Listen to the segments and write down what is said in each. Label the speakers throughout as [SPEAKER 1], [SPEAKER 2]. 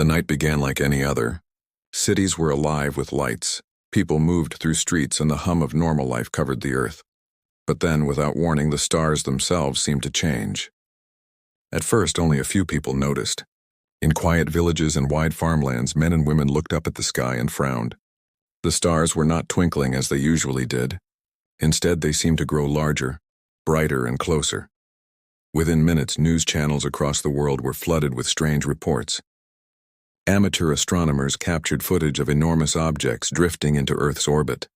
[SPEAKER 1] The night began like any other. Cities were alive with lights. People moved through streets and the hum of normal life covered the earth. But then, without warning, the stars themselves seemed to change. At first, only a few people noticed. In quiet villages and wide farmlands, men and women looked up at the sky and frowned. The stars were not twinkling as they usually did. Instead, they seemed to grow larger, brighter and closer. Within minutes, news channels across the world were flooded with strange reports. Amateur astronomers captured footage of enormous objects drifting into Earth's orbit.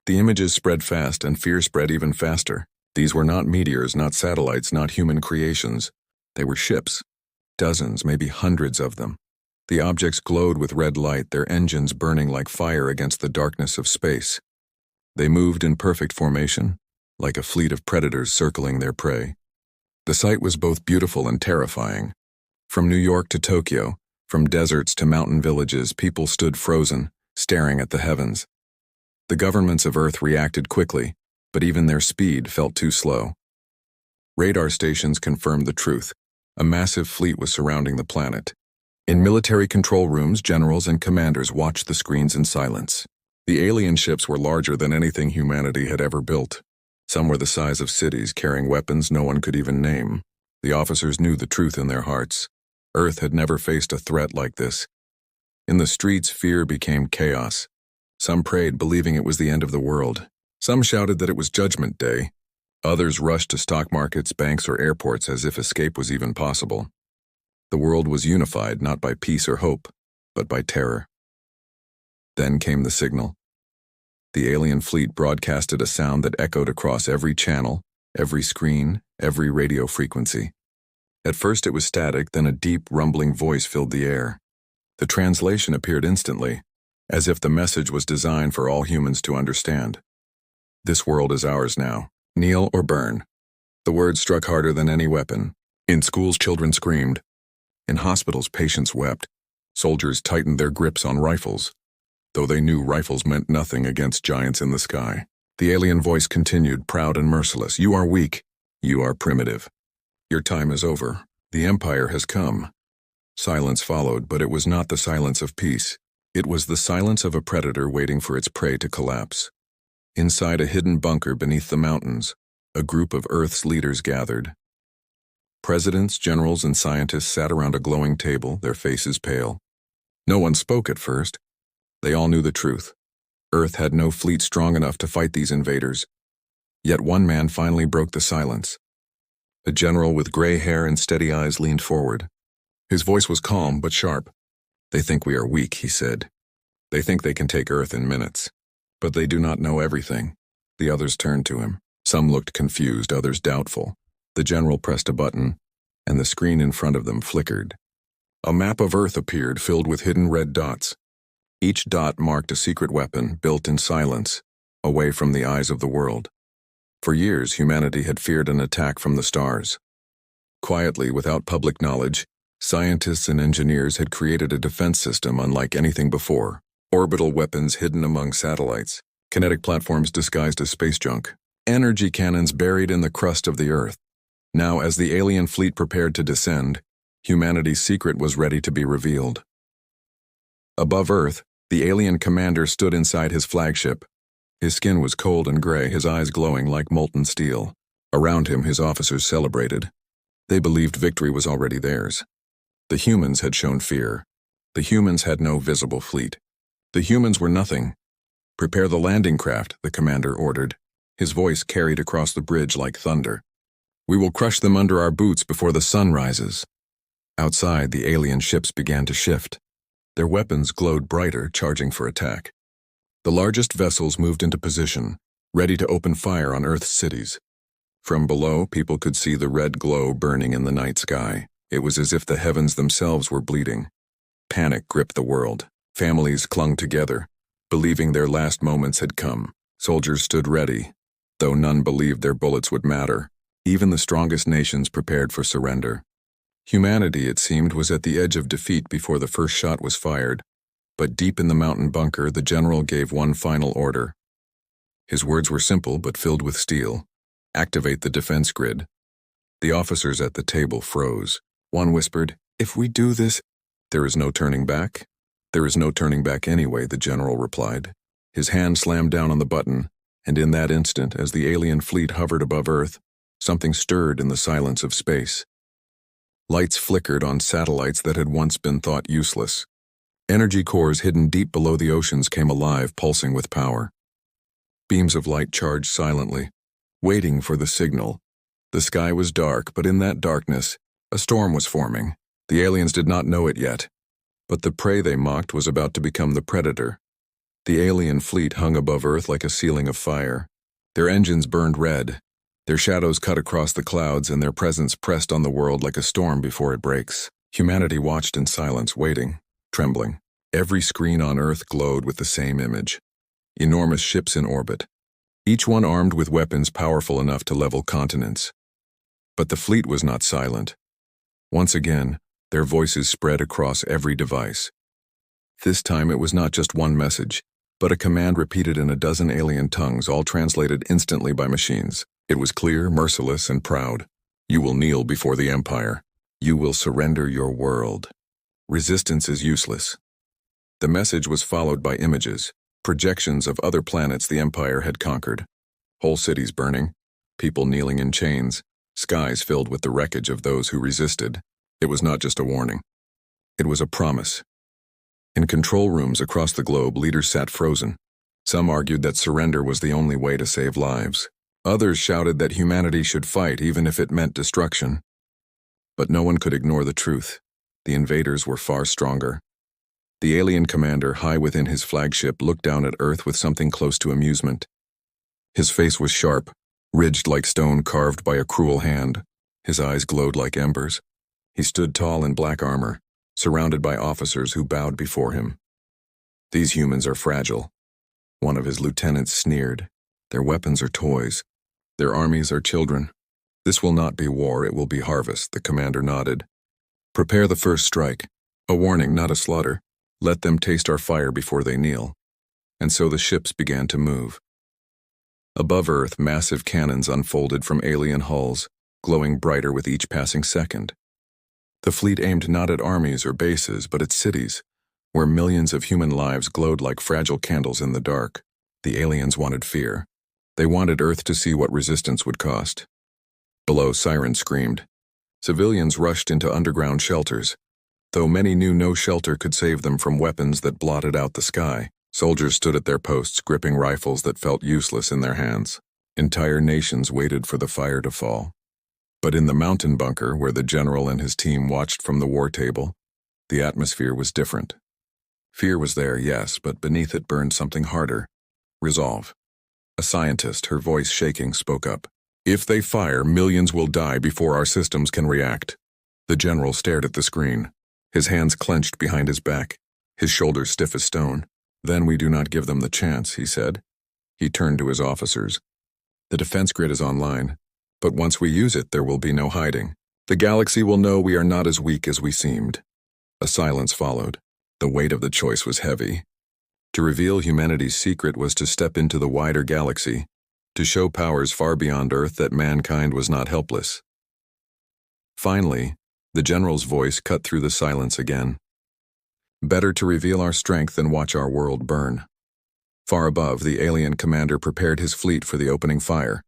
[SPEAKER 1] The images spread fast, and fear spread even faster. These were not meteors, not satellites, not human creations. They were ships. Dozens, maybe hundreds of them. The objects glowed with red light, their engines burning like fire against the darkness of space. They moved in perfect formation, like a fleet of predators circling their prey. The sight was both beautiful and terrifying. From New York to Tokyo, from deserts to mountain villages, people stood frozen, staring at the heavens. The governments of Earth reacted quickly, but even their speed felt too slow. Radar stations confirmed the truth. A massive fleet was surrounding the planet. In military control rooms, generals and commanders watched the screens in silence. The alien ships were larger than anything humanity had ever built. Some were the size of cities, carrying weapons no one could even name. The officers knew the truth in their hearts. Earth had never faced a threat like this. In the streets, fear became chaos. Some prayed, believing it was the end of the world. Some shouted that it was Judgment Day. Others rushed to stock markets, banks, or airports as if escape was even possible. The world was unified not by peace or hope, but by terror. Then came the signal. The alien fleet broadcasted a sound that echoed across every channel, every screen, every radio frequency. At first it was static, then a deep, rumbling voice filled the air. The translation appeared instantly, as if the message was designed for all humans to understand. This world is ours now. Kneel or burn. The words struck harder than any weapon. In schools, children screamed. In hospitals, patients wept. Soldiers tightened their grips on rifles, though they knew rifles meant nothing against giants in the sky. The alien voice continued, proud and merciless. You are weak. You are primitive. Your time is over. The Empire has come. Silence followed, but it was not the silence of peace. It was the silence of a predator waiting for its prey to collapse. Inside a hidden bunker beneath the mountains, a group of Earth's leaders gathered. Presidents, generals, and scientists sat around a glowing table, their faces pale. No one spoke at first. They all knew the truth. Earth had no fleet strong enough to fight these invaders. Yet one man finally broke the silence. A general with gray hair and steady eyes leaned forward. His voice was calm but sharp. They think we are weak, he said. They think they can take Earth in minutes. But they do not know everything. The others turned to him. Some looked confused, others doubtful. The general pressed a button, and the screen in front of them flickered. A map of Earth appeared, filled with hidden red dots. Each dot marked a secret weapon, built in silence, away from the eyes of the world. For years, humanity had feared an attack from the stars. Quietly, without public knowledge, scientists and engineers had created a defense system unlike anything before. Orbital weapons hidden among satellites, kinetic platforms disguised as space junk, energy cannons buried in the crust of the Earth. Now, as the alien fleet prepared to descend, humanity's secret was ready to be revealed. Above Earth, the alien commander stood inside his flagship. His skin was cold and gray, his eyes glowing like molten steel. Around him, his officers celebrated. They believed victory was already theirs. The humans had shown fear. The humans had no visible fleet. The humans were nothing. Prepare the landing craft, the commander ordered. His voice carried across the bridge like thunder. We will crush them under our boots before the sun rises. Outside, the alien ships began to shift. Their weapons glowed brighter, charging for attack. The largest vessels moved into position, ready to open fire on Earth's cities. From below, people could see the red glow burning in the night sky. It was as if the heavens themselves were bleeding. Panic gripped the world. Families clung together, believing their last moments had come. Soldiers stood ready, though none believed their bullets would matter. Even the strongest nations prepared for surrender. Humanity, it seemed, was at the edge of defeat before the first shot was fired. But deep in the mountain bunker, the general gave one final order. His words were simple but filled with steel. Activate the defense grid. The officers at the table froze. One whispered, "If we do this..." "There is no turning back?" "There is no turning back anyway," the general replied. His hand slammed down on the button, and in that instant, as the alien fleet hovered above Earth, something stirred in the silence of space. Lights flickered on satellites that had once been thought useless. Energy cores hidden deep below the oceans came alive, pulsing with power. Beams of light charged silently, waiting for the signal. The sky was dark, but in that darkness, a storm was forming. The aliens did not know it yet, but the prey they mocked was about to become the predator. The alien fleet hung above Earth like a ceiling of fire. Their engines burned red. Their shadows cut across the clouds, and their presence pressed on the world like a storm before it breaks. Humanity watched in silence, waiting, trembling. Every screen on Earth glowed with the same image. Enormous ships in orbit, each one armed with weapons powerful enough to level continents. But the fleet was not silent. Once again, their voices spread across every device. This time it was not just one message, but a command repeated in a dozen alien tongues, all translated instantly by machines. It was clear, merciless, and proud. "You will kneel before the Empire. You will surrender your world. Resistance is useless." The message was followed by images, projections of other planets the Empire had conquered. Whole cities burning, people kneeling in chains, skies filled with the wreckage of those who resisted. It was not just a warning. It was a promise. In control rooms across the globe, leaders sat frozen. Some argued that surrender was the only way to save lives. Others shouted that humanity should fight even if it meant destruction. But no one could ignore the truth. The invaders were far stronger. The alien commander, high within his flagship, looked down at Earth with something close to amusement. His face was sharp, ridged like stone carved by a cruel hand. His eyes glowed like embers. He stood tall in black armor, surrounded by officers who bowed before him. "These humans are fragile," one of his lieutenants sneered. "Their weapons are toys. Their armies are children. This will not be war, it will be harvest," the commander nodded. "Prepare the first strike. A warning, not a slaughter. Let them taste our fire before they kneel." And so the ships began to move. Above Earth, massive cannons unfolded from alien hulls, glowing brighter with each passing second. The fleet aimed not at armies or bases, but at cities, where millions of human lives glowed like fragile candles in the dark. The aliens wanted fear. They wanted Earth to see what resistance would cost. Below, sirens screamed. Civilians rushed into underground shelters. Though many knew no shelter could save them from weapons that blotted out the sky, soldiers stood at their posts, gripping rifles that felt useless in their hands. Entire nations waited for the fire to fall. But in the mountain bunker, where the general and his team watched from the war table, the atmosphere was different. Fear was there, yes, but beneath it burned something harder: resolve. A scientist, her voice shaking, spoke up. "If they fire, millions will die before our systems can react." The general stared at the screen, his hands clenched behind his back, his shoulders stiff as stone. "Then we do not give them the chance," he said. He turned to his officers. "The defense grid is online, but once we use it, there will be no hiding. The galaxy will know we are not as weak as we seemed." A silence followed. The weight of the choice was heavy. To reveal humanity's secret was to step into the wider galaxy, to show powers far beyond Earth that mankind was not helpless. Finally, the general's voice cut through the silence again. "Better to reveal our strength than watch our world burn." Far above, the alien commander prepared his fleet for the opening fire.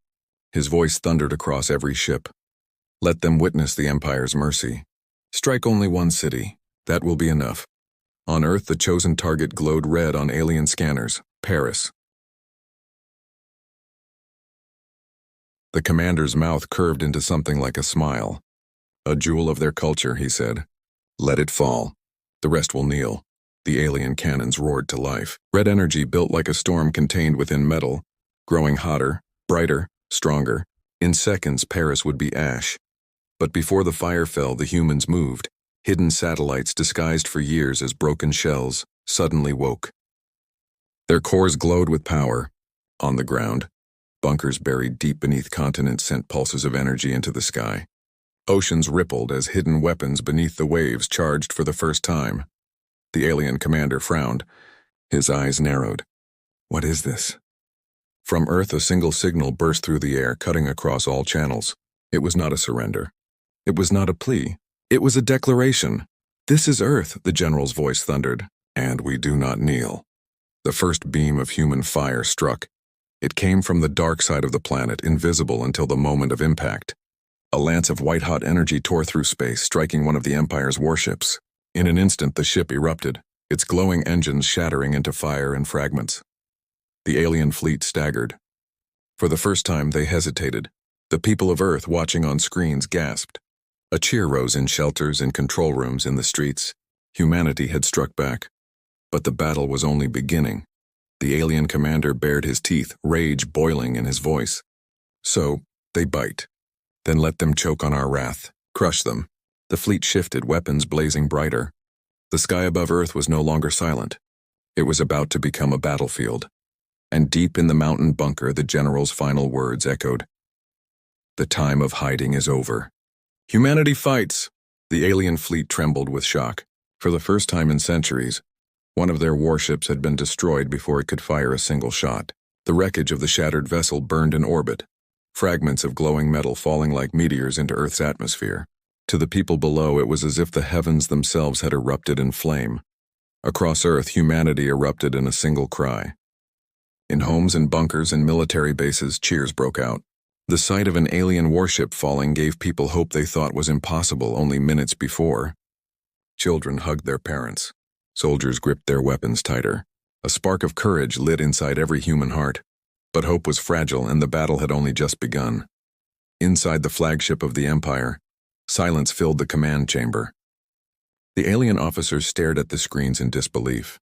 [SPEAKER 1] His voice thundered across every ship. "Let them witness the Empire's mercy. Strike only one city. That will be enough." On Earth, the chosen target glowed red on alien scanners: Paris. The commander's mouth curved into something like a smile. "A jewel of their culture," he said. "Let it fall. The rest will kneel." The alien cannons roared to life. Red energy built like a storm contained within metal, growing hotter, brighter, stronger. In seconds, Paris would be ash. But before the fire fell, the humans moved. Hidden satellites disguised for years as broken shells suddenly woke. Their cores glowed with power. On the ground, bunkers buried deep beneath continents sent pulses of energy into the sky. Oceans rippled as hidden weapons beneath the waves charged for the first time. The alien commander frowned. His eyes narrowed. "What is this?" From Earth, a single signal burst through the air, cutting across all channels. It was not a surrender. It was not a plea. It was a declaration. "This is Earth," the general's voice thundered, "and we do not kneel." The first beam of human fire struck. It came from the dark side of the planet, invisible until the moment of impact. A lance of white-hot energy tore through space, striking one of the Empire's warships. In an instant, the ship erupted, its glowing engines shattering into fire and fragments. The alien fleet staggered. For the first time, they hesitated. The people of Earth, watching on screens, gasped. A cheer rose in shelters and control rooms in the streets. Humanity had struck back. But the battle was only beginning. The alien commander bared his teeth, rage boiling in his voice. "So, they bite. Then let them choke on our wrath. Crush them." The fleet shifted, weapons blazing brighter. The sky above Earth was no longer silent. It was about to become a battlefield. And deep in the mountain bunker, the general's final words echoed. "The time of hiding is over. Humanity fights." The alien fleet trembled with shock. For the first time in centuries, one of their warships had been destroyed before it could fire a single shot. The wreckage of the shattered vessel burned in orbit, fragments of glowing metal falling like meteors into Earth's atmosphere. To the people below, it was as if the heavens themselves had erupted in flame. Across Earth, humanity erupted in a single cry. In homes and bunkers and military bases, cheers broke out. The sight of an alien warship falling gave people hope they thought was impossible only minutes before. Children hugged their parents. Soldiers gripped their weapons tighter. A spark of courage lit inside every human heart. But hope was fragile, and the battle had only just begun. Inside the flagship of the Empire, silence filled the command chamber. The alien officers stared at the screens in disbelief.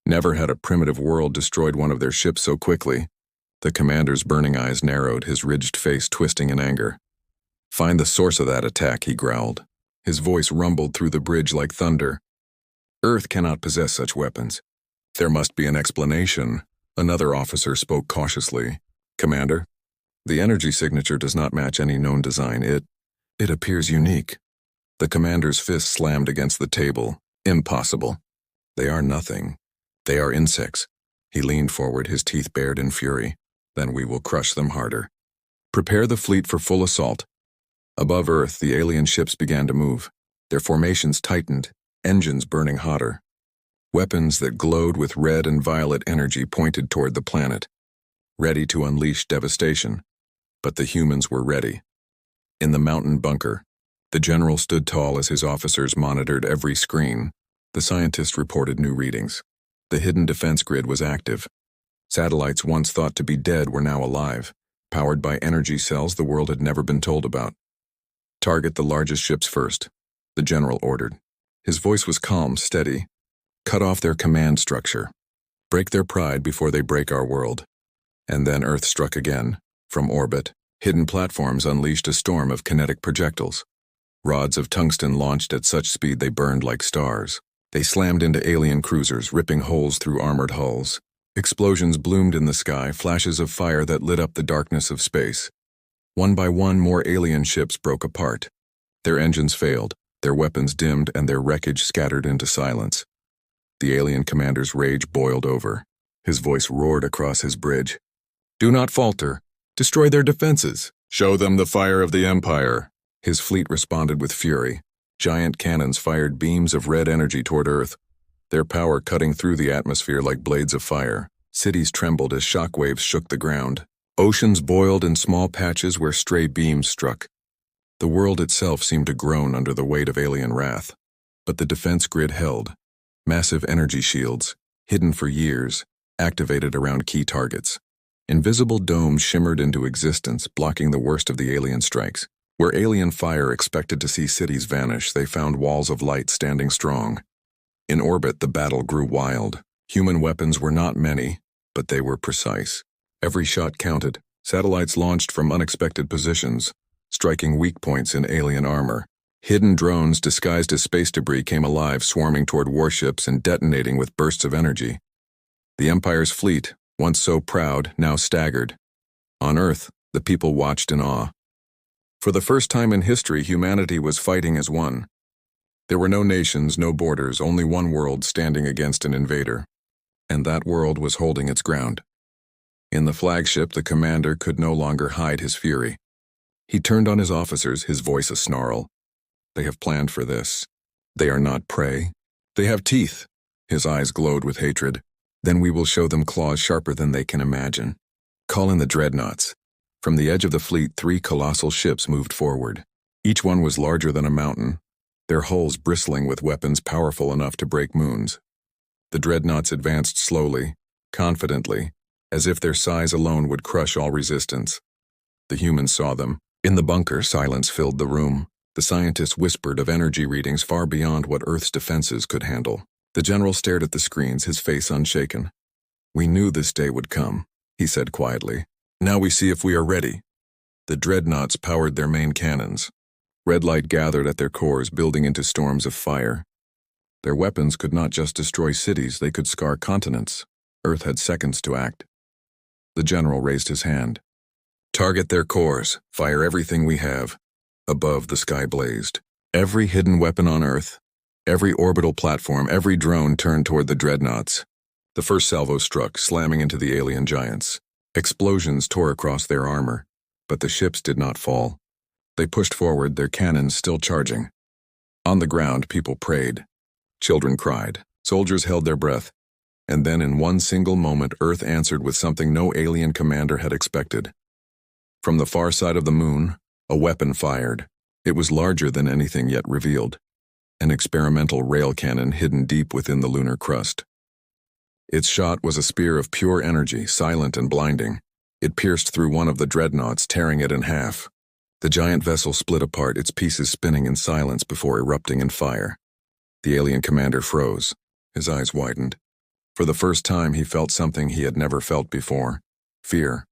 [SPEAKER 1] Never had a primitive world destroyed one of their ships so quickly. The commander's burning eyes narrowed, his ridged face twisting in anger. "Find the source of that attack," he growled. His voice rumbled through the bridge like thunder. "Earth cannot possess such weapons. There must be an explanation." Another officer spoke cautiously. "Commander, the energy signature does not match any known design. It appears unique." The commander's fist slammed against the table. "Impossible. They are nothing. They are insects." He leaned forward, his teeth bared in fury. "Then we will crush them harder. Prepare the fleet for full assault." Above Earth, the alien ships began to move. Their formations tightened, engines burning hotter. Weapons that glowed with red and violet energy pointed toward the planet, ready to unleash devastation. But the humans were ready. In the mountain bunker, the general stood tall as his officers monitored every screen. The scientist reported new readings. The hidden defense grid was active. Satellites once thought to be dead were now alive, powered by energy cells the world had never been told about. "Target the largest ships first," the general ordered. His voice was calm, steady. "Cut off their command structure. Break their pride before they break our world." And then Earth struck again. From orbit, hidden platforms unleashed a storm of kinetic projectiles. Rods of tungsten launched at such speed they burned like stars. They slammed into alien cruisers, ripping holes through armored hulls. Explosions bloomed in the sky, flashes of fire that lit up the darkness of space. One by one, more alien ships broke apart. Their engines failed, their weapons dimmed, and their wreckage scattered into silence. The alien commander's rage boiled over. His voice roared across his bridge. "Do not falter. Destroy their defenses. Show them the fire of the Empire." His fleet responded with fury. Giant cannons fired beams of red energy toward Earth, their power cutting through the atmosphere like blades of fire. Cities trembled as shockwaves shook the ground. Oceans boiled in small patches where stray beams struck. The world itself seemed to groan under the weight of alien wrath. But the defense grid held. Massive energy shields, hidden for years, activated around key targets. Invisible domes shimmered into existence, blocking the worst of the alien strikes. Where alien fire expected to see cities vanish, they found walls of light standing strong. In orbit, the battle grew wild. Human weapons were not many, but they were precise. Every shot counted. Satellites launched from unexpected positions, striking weak points in alien armor. Hidden drones disguised as space debris came alive, swarming toward warships and detonating with bursts of energy. The Empire's fleet, once so proud, now staggered. On Earth, the people watched in awe. For the first time in history, humanity was fighting as one. There were no nations, no borders, only one world standing against an invader. And that world was holding its ground. In the flagship, the commander could no longer hide his fury. He turned on his officers, his voice a snarl. "They have planned for this. They are not prey. They have teeth. His eyes glowed with hatred. Then we will show them claws sharper than they can imagine. Call in the dreadnoughts. From the edge of the fleet, 3 colossal ships moved forward. Each one was larger than a mountain, their hulls bristling with weapons powerful enough to break moons. The dreadnoughts advanced slowly, confidently, as if their size alone would crush all resistance. The humans saw them. In the bunker, silence filled the room. The scientists whispered of energy readings far beyond what Earth's defenses could handle. The general stared at the screens, his face unshaken. "We knew this day would come," he said quietly. "Now we see if we are ready." The dreadnoughts powered their main cannons. Red light gathered at their cores, building into storms of fire. Their weapons could not just destroy cities, they could scar continents. Earth had seconds to act. The general raised his hand. "Target their cores. Fire everything we have." Above, the sky blazed. Every hidden weapon on Earth, every orbital platform, every drone turned toward the dreadnoughts. The first salvo struck, slamming into the alien giants. Explosions tore across their armor, but the ships did not fall. They pushed forward, their cannons still charging. On the ground, people prayed. Children cried. Soldiers held their breath. And then in one single moment, Earth answered with something no alien commander had expected. From the far side of the moon, a weapon fired. It was larger than anything yet revealed. An experimental rail cannon hidden deep within the lunar crust. Its shot was a spear of pure energy, silent and blinding. It pierced through one of the dreadnoughts, tearing it in half. The giant vessel split apart, its pieces spinning in silence before erupting in fire. The alien commander froze. His eyes widened. For the first time, he felt something he had never felt before: fear.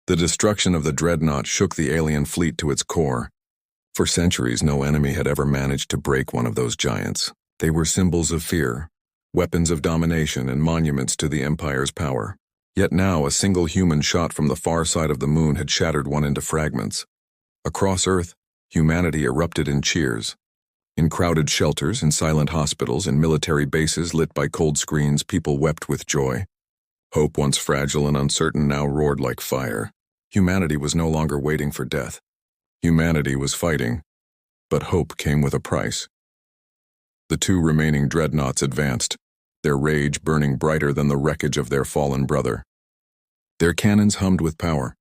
[SPEAKER 1] The destruction of the dreadnought shook the alien fleet to its core. For centuries, no enemy had ever managed to break one of those giants. They were symbols of fear, weapons of domination, and monuments to the Empire's power. Yet now, a single human shot from the far side of the moon had shattered one into fragments. Across Earth, humanity erupted in cheers. In crowded shelters, in silent hospitals, in military bases lit by cold screens, people wept with joy. Hope, once fragile and uncertain, now roared like fire. Humanity was no longer waiting for death. Humanity was fighting, but hope came with a price. The 2 remaining dreadnoughts advanced, their rage burning brighter than the wreckage of their fallen brother. Their cannons hummed with power,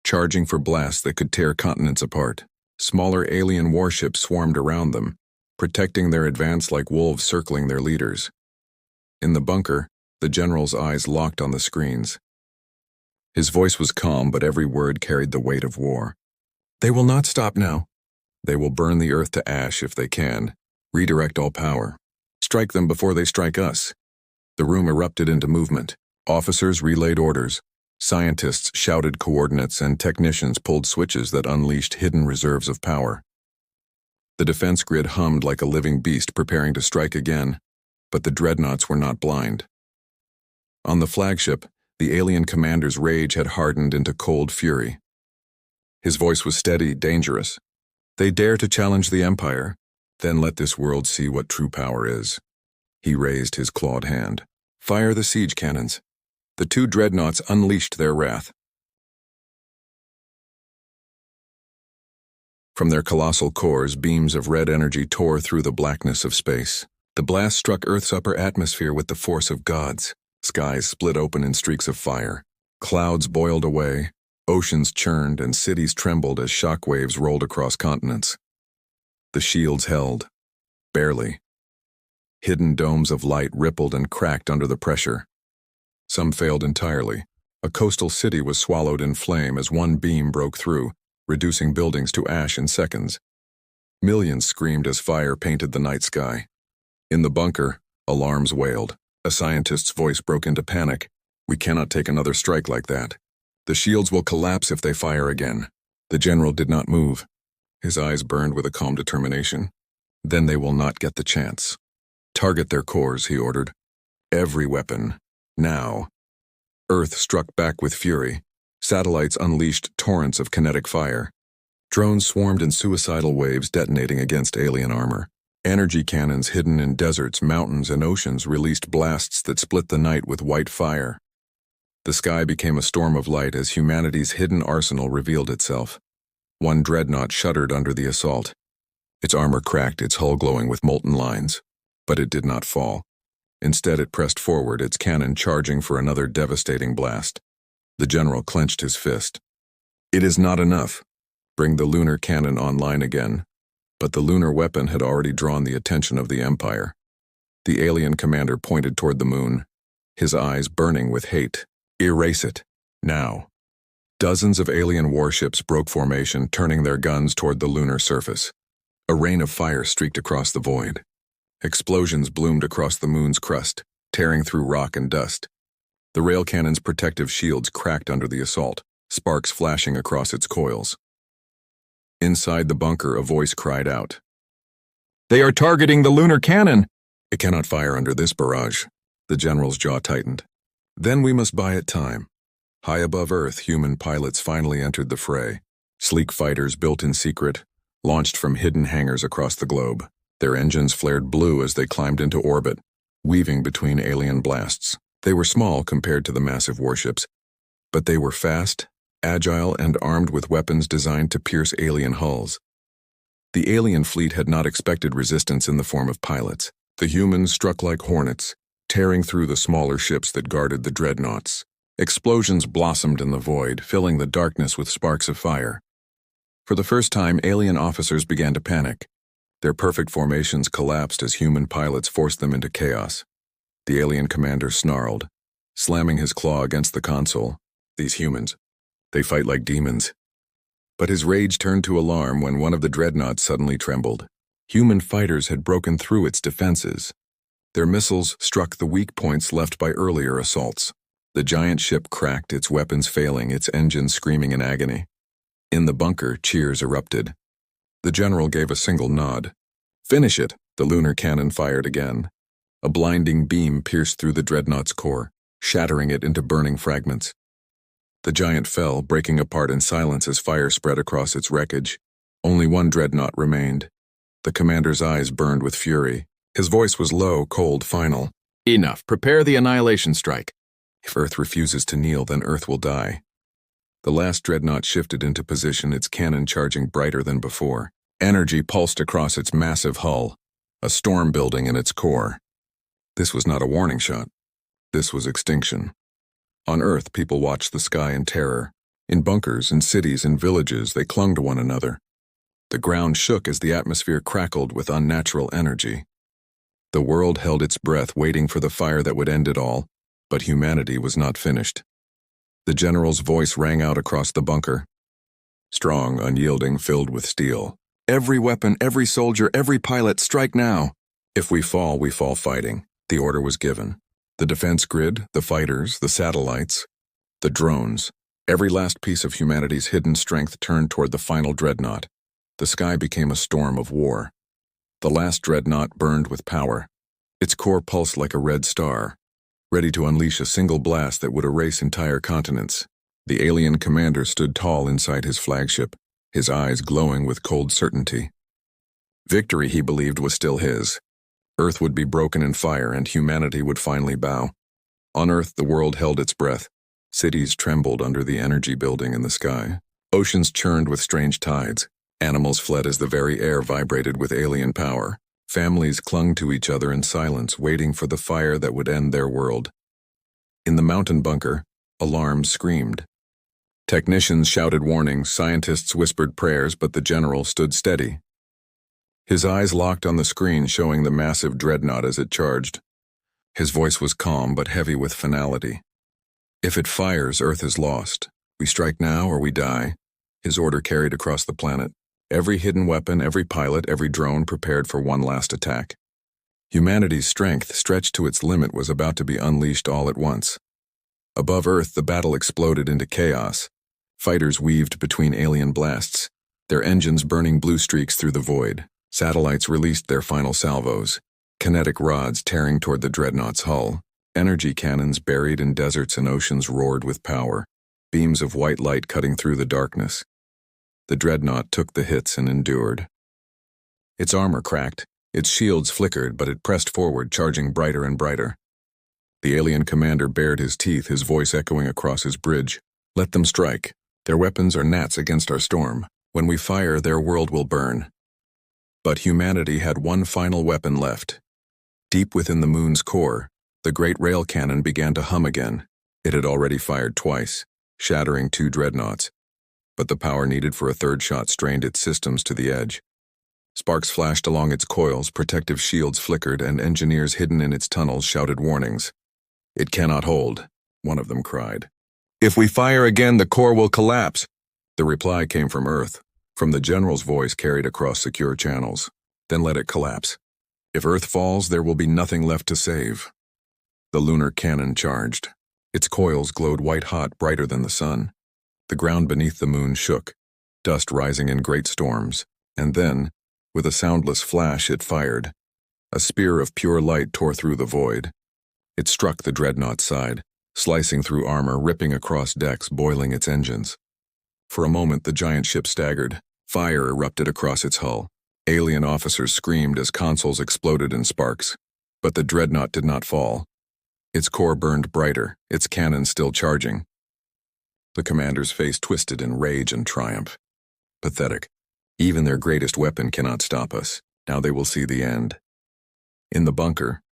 [SPEAKER 1] charging for blasts that could tear continents apart. Smaller alien warships swarmed around them, protecting their advance like wolves circling their leaders. In the bunker, the general's eyes locked on the screens. His voice was calm, but every word carried the weight of war. "They will not stop now. They will burn the Earth to ash if they can, redirect all power. Strike them before they strike us." The room erupted into movement. Officers relayed orders. Scientists shouted coordinates, and technicians pulled switches that unleashed hidden reserves of power. The defense grid hummed like a living beast preparing to strike again, but the dreadnoughts were not blind. On the flagship, the alien commander's rage had hardened into cold fury. His voice was steady, dangerous. "They dare to challenge the Empire, then let this world see what true power is." He raised his clawed hand. "Fire the siege cannons." The 2 dreadnoughts unleashed their wrath. From their colossal cores, beams of red energy tore through the blackness of space. The blast struck Earth's upper atmosphere with the force of gods. Skies split open in streaks of fire. Clouds boiled away, oceans churned, and cities trembled as shock waves rolled across continents. The shields held, barely. Hidden domes of light rippled and cracked under the pressure. Some failed entirely. A coastal city was swallowed in flame as one beam broke through, reducing buildings to ash in seconds. Millions screamed as fire painted the night sky. In the bunker, alarms wailed. A scientist's voice broke into panic. "We cannot take another strike like that. The shields will collapse if they fire again." The general did not move. His eyes burned with a calm determination. "Then they will not get the chance. Target their cores," he ordered. "Every weapon. Now." Earth struck back with fury. Satellites unleashed torrents of kinetic fire. Drones swarmed in suicidal waves, detonating against alien armor. Energy cannons hidden in deserts, mountains, and oceans released blasts that split the night with white fire. The sky became a storm of light as humanity's hidden arsenal revealed itself. One dreadnought shuddered under the assault. Its armor cracked, its hull glowing with molten lines. But it did not fall. Instead, it pressed forward, its cannon charging for another devastating blast. The general clenched his fist. It is not enough. Bring the lunar cannon online again. But the lunar weapon had already drawn the attention of the Empire. The alien commander pointed toward the moon, his eyes burning with hate. Erase it. Now. Dozens of alien warships broke formation, turning their guns toward the lunar surface. A rain of fire streaked across the void. Explosions bloomed across the moon's crust, tearing through rock and dust. The rail cannon's protective shields cracked under the assault, sparks flashing across its coils. Inside the bunker, a voice cried out. "They are targeting the lunar cannon!" "It cannot fire under this barrage." The general's jaw tightened. "Then we must buy it time." High above Earth, human pilots finally entered the fray. Sleek fighters built in secret, launched from hidden hangars across the globe. Their engines flared blue as they climbed into orbit, weaving between alien blasts. They were small compared to the massive warships, but they were fast, agile, and armed with weapons designed to pierce alien hulls. The alien fleet had not expected resistance in the form of pilots. The humans struck like hornets, tearing through the smaller ships that guarded the dreadnoughts. Explosions blossomed in the void, filling the darkness with sparks of fire. For the first time, alien officers began to panic. Their perfect formations collapsed as human pilots forced them into chaos. The alien commander snarled, slamming his claw against the console. "These humans, they fight like demons." But his rage turned to alarm when one of the dreadnoughts suddenly trembled. Human fighters had broken through its defenses. Their missiles struck the weak points left by earlier assaults. The giant ship cracked, its weapons failing, its engines screaming in agony. In the bunker, cheers erupted. The general gave a single nod. "Finish it!" The lunar cannon fired again. A blinding beam pierced through the dreadnought's core, shattering it into burning fragments. The giant fell, breaking apart in silence as fire spread across its wreckage. Only one dreadnought remained. The commander's eyes burned with fury. His voice was low, cold, final. "Enough. Prepare the annihilation strike. If Earth refuses to kneel, then Earth will die." The last dreadnought shifted into position, its cannon charging brighter than before. Energy pulsed across its massive hull, a storm building in its core. This was not a warning shot. This was extinction. On Earth, people watched the sky in terror. In bunkers, in cities, in villages, they clung to one another. The ground shook as the atmosphere crackled with unnatural energy. The world held its breath, waiting for the fire that would end it all, but humanity was not finished. The general's voice rang out across the bunker. Strong, unyielding, filled with steel. "Every weapon, every soldier, every pilot, strike now! If we fall fighting." The order was given. The defense grid, the fighters, the satellites, the drones. Every last piece of humanity's hidden strength turned toward the final dreadnought. The sky became a storm of war. The last dreadnought burned with power. Its core pulsed like a red star, ready to unleash a single blast that would erase entire continents. The alien commander stood tall inside his flagship, his eyes glowing with cold certainty. Victory, he believed, was still his. Earth would be broken in fire and humanity would finally bow. On Earth, the world held its breath. Cities trembled under the energy building in the sky. Oceans churned with strange tides. Animals fled as the very air vibrated with alien power. Families clung to each other in silence, waiting for the fire that would end their world. In the mountain bunker, alarms screamed. Technicians shouted warnings, scientists whispered prayers, but the general stood steady. His eyes locked on the screen showing the massive dreadnought as it charged. His voice was calm but heavy with finality. "If it fires, Earth is lost. We strike now or we die." His order carried across the planet. Every hidden weapon, every pilot, every drone prepared for one last attack. Humanity's strength, stretched to its limit, was about to be unleashed all at once. Above Earth, the battle exploded into chaos. Fighters weaved between alien blasts, their engines burning blue streaks through the void. Satellites released their final salvos, kinetic rods tearing toward the dreadnought's hull. Energy cannons buried in deserts and oceans roared with power, beams of white light cutting through the darkness. The dreadnought took the hits and endured. Its armor cracked, its shields flickered, but it pressed forward, charging brighter and brighter. The alien commander bared his teeth, his voice echoing across his bridge. "Let them strike. Their weapons are gnats against our storm. When we fire, their world will burn." But humanity had one final weapon left. Deep within the moon's core, the great rail cannon began to hum again. It had already fired twice, shattering 2 dreadnoughts. But the power needed for a third shot strained its systems to the edge. Sparks flashed along its coils, protective shields flickered, and engineers hidden in its tunnels shouted warnings. "It cannot hold," one of them cried. "If we fire again, the core will collapse." The reply came from Earth, from the general's voice carried across secure channels. "Then let it collapse. If Earth falls, there will be nothing left to save." The lunar cannon charged. Its coils glowed white-hot, brighter than the sun. The ground beneath the moon shook, dust rising in great storms, and then, with a soundless flash, it fired. A spear of pure light tore through the void. It struck the dreadnought's side, slicing through armor, ripping across decks, boiling its engines. For a moment, the giant ship staggered. Fire erupted across its hull. Alien officers screamed as consoles exploded in sparks. But the dreadnought did not fall. Its core burned brighter, its cannon still charging. The commander's face twisted in rage and triumph. Pathetic. Even their greatest weapon cannot stop us. Now they will see the end. In the bunker,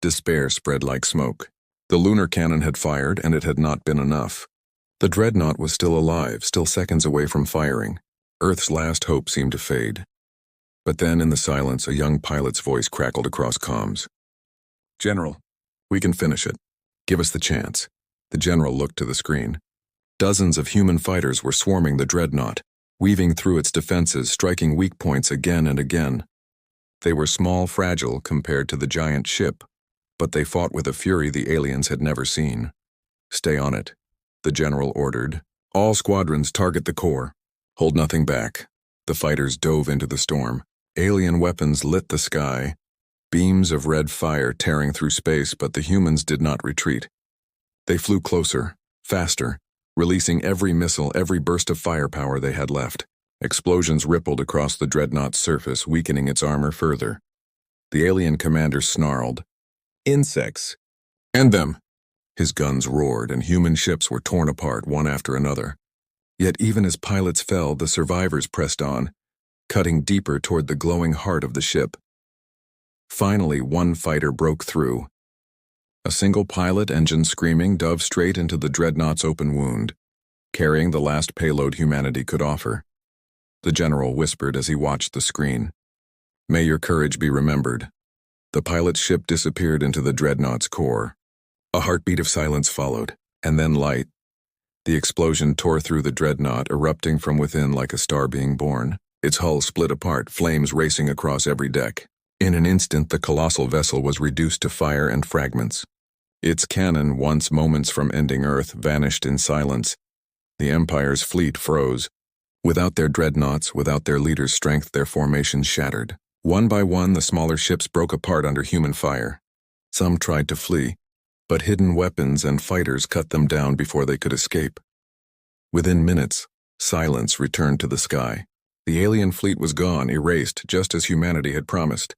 [SPEAKER 1] despair spread like smoke. The lunar cannon had fired, and it had not been enough. The dreadnought was still alive, still seconds away from firing. Earth's last hope seemed to fade. But then, in the silence, a young pilot's voice crackled across comms. "General, we can finish it. Give us the chance." The general looked to the screen. Dozens of human fighters were swarming the dreadnought, weaving through its defenses, striking weak points again and again. They were small, fragile compared to the giant ship, but they fought with a fury the aliens had never seen. "Stay on it," the general ordered. "All squadrons target the core. Hold nothing back." The fighters dove into the storm. Alien weapons lit the sky, beams of red fire tearing through space, but the humans did not retreat. They flew closer, faster, releasing every missile, every burst of firepower they had left. Explosions rippled across the dreadnought's surface, weakening its armor further. The alien commander snarled, "Insects! End them!" His guns roared, and human ships were torn apart one after another. Yet even as pilots fell, the survivors pressed on, cutting deeper toward the glowing heart of the ship. Finally, one fighter broke through. A single pilot, engine screaming, dove straight into the dreadnought's open wound, carrying the last payload humanity could offer. The general whispered as he watched the screen, "May your courage be remembered." The pilot's ship disappeared into the dreadnought's core. A heartbeat of silence followed, and then light. The explosion tore through the dreadnought, erupting from within like a star being born. Its hull split apart, flames racing across every deck. In an instant, the colossal vessel was reduced to fire and fragments. Its cannon, once moments from ending Earth, vanished in silence. The Empire's fleet froze. Without their dreadnoughts, without their leader's strength, their formations shattered. One by one, the smaller ships broke apart under human fire. Some tried to flee, but hidden weapons and fighters cut them down before they could escape. Within minutes, silence returned to the sky. The alien fleet was gone, erased, just as humanity had promised.